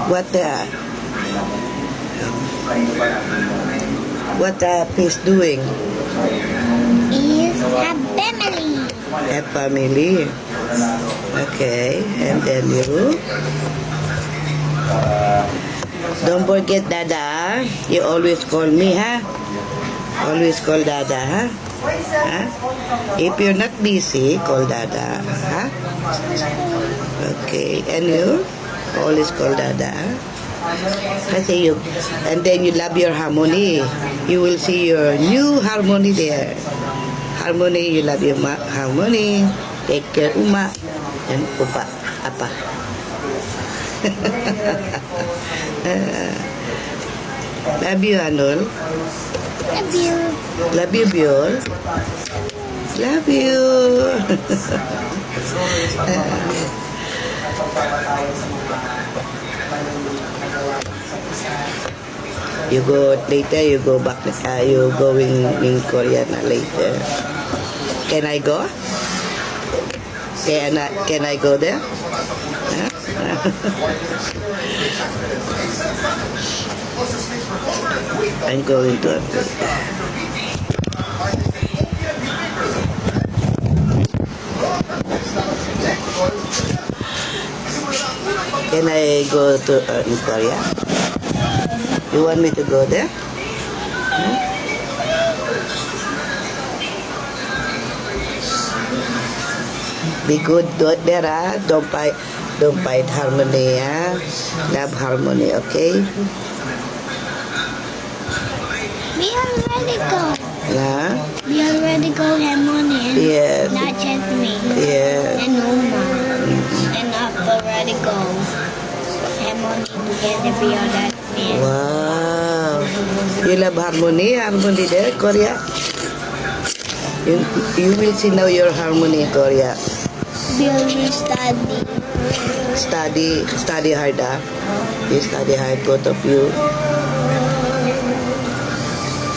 What the fish doing? Is a family. A family. Okay, and then you. Don't forget Dada. You always call me, huh? Always call Dada, huh? Huh? If you're not busy, call Dada, huh? Okay, and you always call Dada, huh? Kasi you, and then you love your harmony. You will see your new harmony there. Harmony, you love your harmony. Take care, Uma, and Upa, Apa. Love you, Anol. Love you. Love you, Biol. Love you. You go later, you go back, you going in Korea na later. Can I go? Can I go there? Huh? I'm going to Can I go to Korea? You want me to go there? Hmm? Be good there, ah. Don't fight harmony, ah. Love harmony, okay? We already go. Yeah? We already go harmony. Yes. Not just me. Yeah. And Uma. And Up already go. Harmony together we are that man. Wow. You love harmony? Harmony there, Korea? You will see now your harmony in Korea. We will study. Study hard, ah. You study hard, both of you.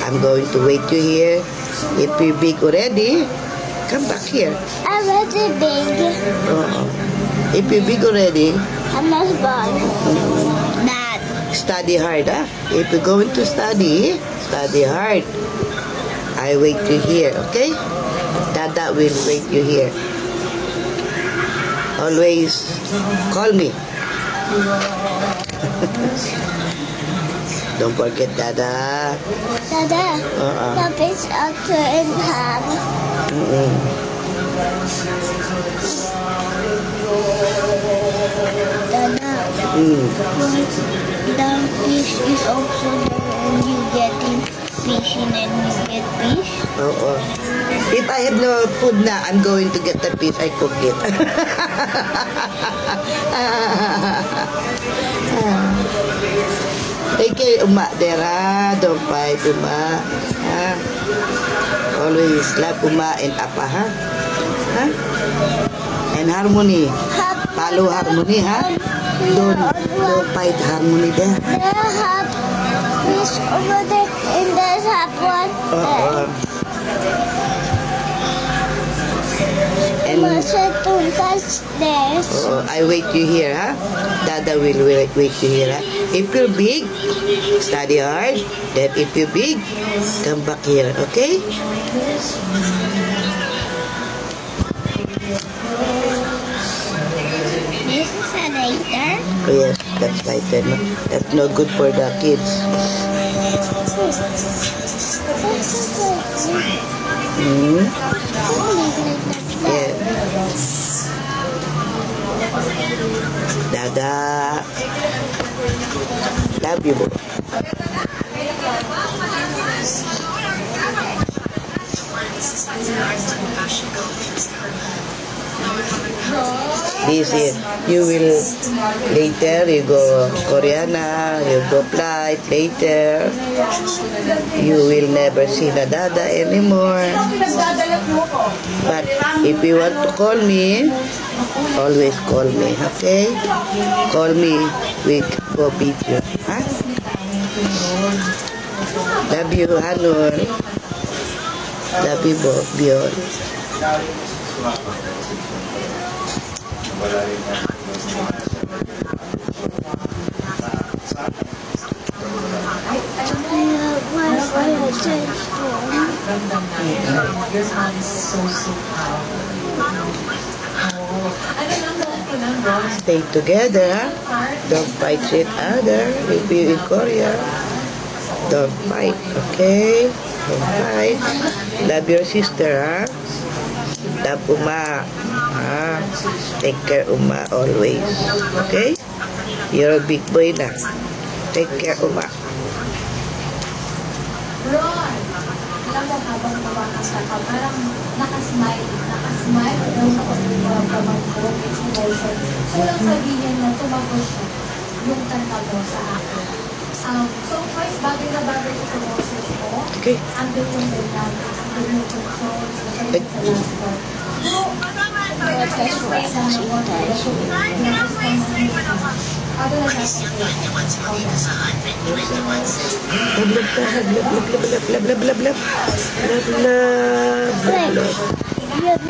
I'm going to wait you here. If you're big already, come back here. I'm already big. If you're big already, I'm not born. Dad. study hard, ah. If you're going to study hard. I wait you here, okay? Dada will wait you here. Always call me. Don't forget Dada. Dada. The fish are in half. Dada. The fish is also there when you getting fishing and you get fish. If I have no food na, I'm going to get the fish. I cook it. Take care, Uma. There, ah. Don't fight, Uma. Ah. Always love Uma and Apa, ha? Ha? And harmony. Follow harmony, ha? Don't fight harmony there. There have fish over there and there's have one there. And Don't touch this. I wait you here, ha? Dada will wait you here, ha? If you're big, study hard. Then if you're big, come back here, okay? This is a later. Oh, yes, that's right. That's no good for the kids. Yeah. Dada. Love you. This year, you will later, you go Koreana, you go flight later. You will never see the Dada anymore. But if you want to call me, always call me, okay? Call me with go video. Huh? Love you, Hanul. Love you, Biol. Your mom is so proud. Oh. Ano lang daw ko ng Rose? Stay together, ha? Don't fight each other. If you in Korea, don't fight, okay? Don't fight. Love your sister, ha? Love Uma. Ha? Take care, Uma, always. Okay? You're a big boy na. Take care, Uma. Ron, alam mo habang tumakas ka, parang nakasmile daw ako ng mga kamang ko, it's emotion. So lang sabihin na tumagos siya yung kanta mo sa akin. So first, bagay na bagay ko sa boses mo. Okay. Andun yung dynamic, andun yung control, especially sa last part. So, explain na mo what the show is. Ano na natin? Blah, blah, blah, blah, blah, blah, blah, blah, blah, blah, blah, blah, blah, blah. You have